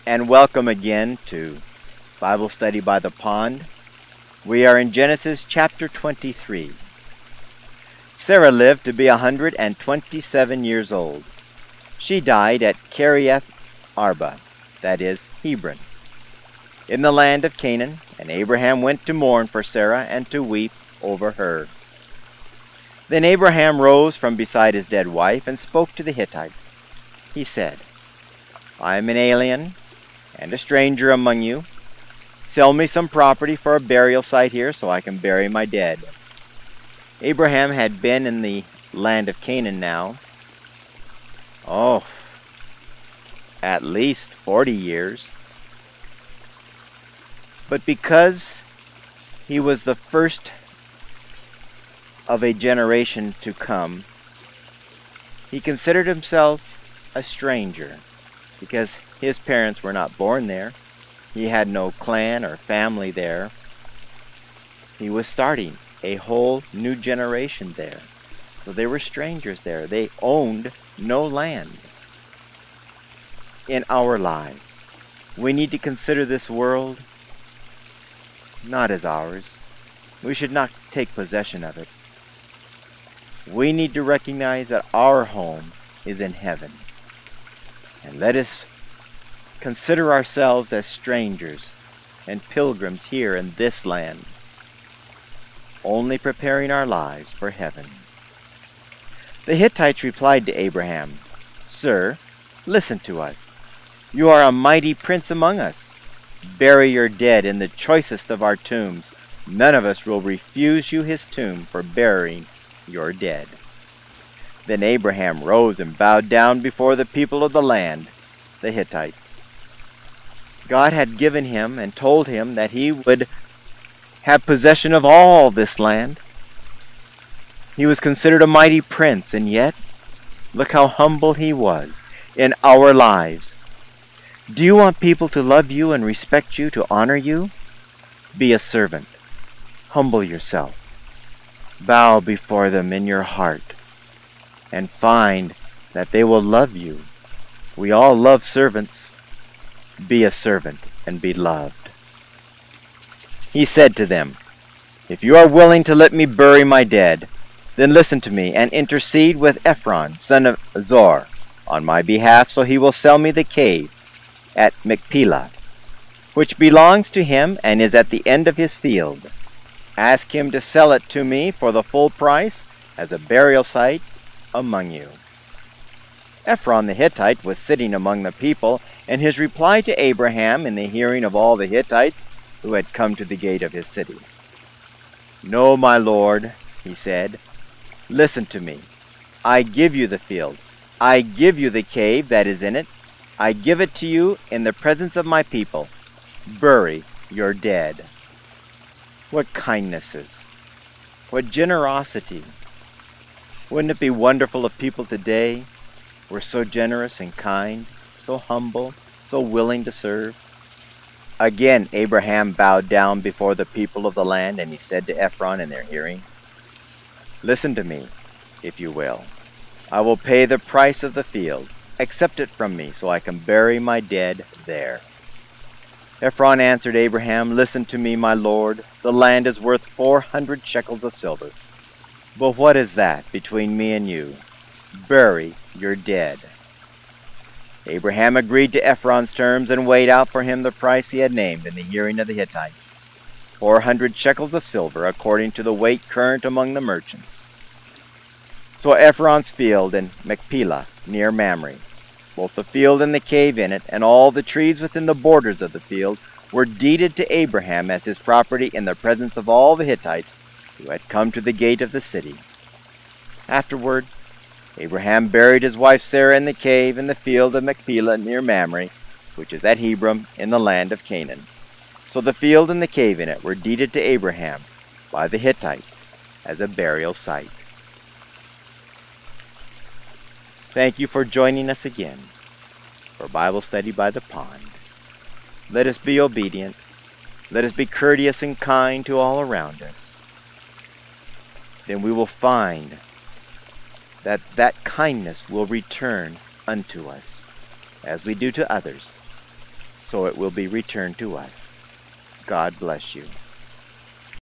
and welcome again to Bible Study by the Pond. We are in Genesis chapter 23. Sarah lived to be 127 years old. She died at Kiriath Arba, that is, Hebron, in the land of Canaan, and Abraham went to mourn for Sarah and to weep over her. Then Abraham rose from beside his dead wife and spoke to the Hittites. He said, I am an alien and a stranger among you. Sell me some property for a burial site here so I can bury my dead. Abraham had been in the land of Canaan now, at least 40 years. But because he was the first of a generation to come, he considered himself a stranger because his parents were not born there. He had no clan or family there. He was starting a whole new generation there. So they were strangers there. They owned no land. In our lives, we need to consider this world not as ours. We should not take possession of it. We need to recognize that our home is in heaven. And let us consider ourselves as strangers and pilgrims here in this land, only preparing our lives for heaven. The Hittites replied to Abraham, Sir, listen to us. You are a mighty prince among us. Bury your dead in the choicest of our tombs. None of us will refuse you his tomb for burying your dead. Then Abraham rose and bowed down before the people of the land, the Hittites. God had given him and told him that he would have possession of all this land. He was considered a mighty prince, and yet, look how humble he was in our lives. Do you want people to love you and respect you, to honor you? Be a servant. Humble yourself. Bow before them in your heart, and find that they will love you. We all love servants. Be a servant and be loved. He said to them, If you are willing to let me bury my dead, then listen to me and intercede with Ephron, son of Zor, on my behalf, so he will sell me the cave at Machpelah, which belongs to him and is at the end of his field. Ask him to sell it to me for the full price as a burial site among you. Ephron the Hittite was sitting among the people, and his reply to Abraham in the hearing of all the Hittites who had come to the gate of his city. No, my lord, he said, listen to me. I give you the field. I give you the cave that is in it. I give it to you in the presence of my people. Bury your dead. What kindnesses. What generosity. Wouldn't it be wonderful if people today were so generous and kind, so humble, so willing to serve? Again, Abraham bowed down before the people of the land, and he said to Ephron in their hearing, Listen to me, if you will. I will pay the price of the field. Accept it from me, so I can bury my dead there. Ephron answered Abraham, Listen to me, my lord. The land is worth 400 shekels of silver. But what is that between me and you? Bury your dead. Abraham agreed to Ephron's terms and weighed out for him the price he had named in the hearing of the Hittites, 400 shekels of silver, according to the weight current among the merchants. So Ephron's field in Machpelah, near Mamre, both the field and the cave in it, and all the trees within the borders of the field, were deeded to Abraham as his property in the presence of all the Hittites who had come to the gate of the city. Afterward, Abraham buried his wife Sarah in the cave in the field of Machpelah near Mamre, which is at Hebron in the land of Canaan. So the field and the cave in it were deeded to Abraham by the Hittites as a burial site. Thank you for joining us again for Bible Study by the Pond. Let us be obedient. Let us be courteous and kind to all around us. Then we will find that kindness will return unto us, as we do to others. so it will be returned to us. God bless you.